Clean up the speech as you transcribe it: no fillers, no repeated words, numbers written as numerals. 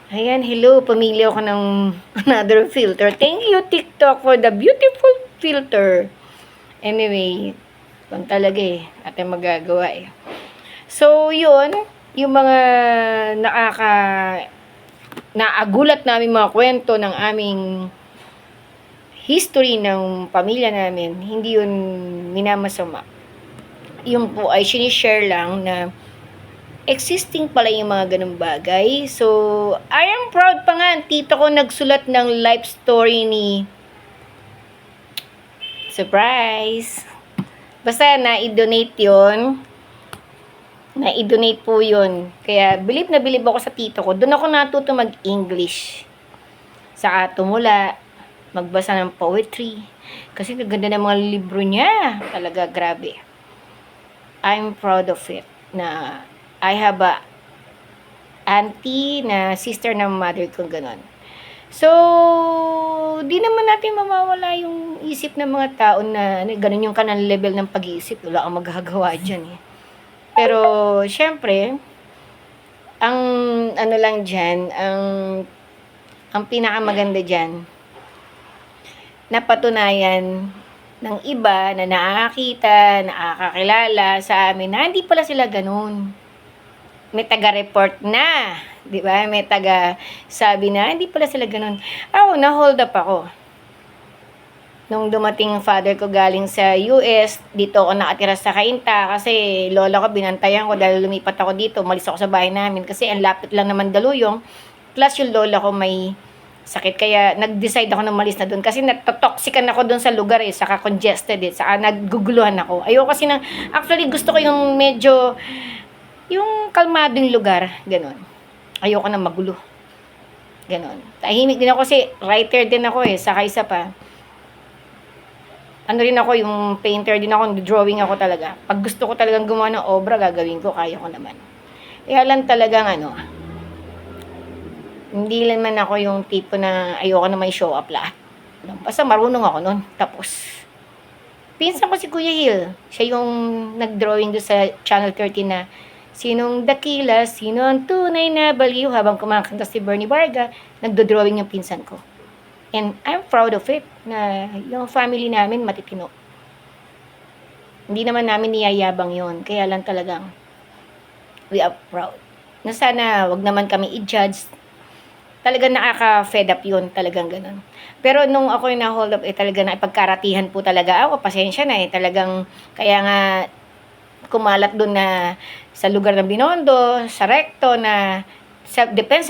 Ayan, hello. Pumili ako ng another filter. Thank you, TikTok, for the beautiful filter. Anyway, kung talaga ating magagawa So, yun, yung mga naagulat namin mga kwento ng aming history ng pamilya namin, hindi yun minamasama. Yung po ay sinishare lang na existing pala yung mga ganung bagay. So, I am proud pa nga. Tito ko nagsulat ng life story ni surprise. Basta na-donate yun. Na-donate po yun. Kaya, bilib na bilib ako sa tito ko. Doon ako natuto mag-English. Saka tumula, magbasa ng poetry. Kasi ganda ng mga libro niya. Talaga, grabe. I'm proud of it. Na I have a auntie na sister ng mother ko, ganon. So, di naman natin mawawala yung isip ng mga tao na ganon yung kanang level ng pag-iisip. Wala kang magagawa dyan Pero, syempre, ang ano lang dyan, ang pinakamaganda dyan, napatunayan ng iba na nakakita, nakakakilala sa amin na hindi pala sila ganun. May taga-report na, di ba? May taga-sabi na, hindi pala sila ganun. Ako, na-hold up ako. Nung dumating ang father ko galing sa US, dito ako nakatira sa Cainta kasi lola ko binantayan ko dahil lumipat ako dito. Umalis ako sa bahay namin kasi ang lapit lang naman Daluyong. Plus yung lola ko may sakit. Kaya nag-decide ako na malis na doon kasi natotoxican ako doon sa lugar saka congested saka nagguguluhan ako. Ayoko kasi actually gusto ko yung medyo yung kalmadong lugar, ganon. Ayoko na magulo. Ganon. Tahimik din ako kasi writer din ako saka isa pa. Ano rin ako, yung painter din ako, drawing ako talaga. Pag gusto ko talagang gumawa ng obra, gagawin ko, kaya ko naman. Kaya lang talagang hindi naman ako yung tipo na ayoko na may show up lahat. Basta marunong ako nun. Tapos, pinsan ko si Kuya Hill. Siya yung nag-drawing doon sa Channel 13 na sinong dakila, sino ang tunay na baliw habang kumakanta si Bernie Varga, nagdo-drawing yung pinsan ko. And I'm proud of it na yung family namin matitino. Hindi naman namin niyayabang yon, kaya lang talagang we are proud. Na sana wag naman kami i-judge. Talagang nakaka-fed up yun, talagang ganun. Pero nung ako yung na-hold up, talaga na ipagkaratihan po talaga ako. Pasensya na talagang, kaya nga kumalat doon na sa lugar ng Binondo, sa Recto na self-defense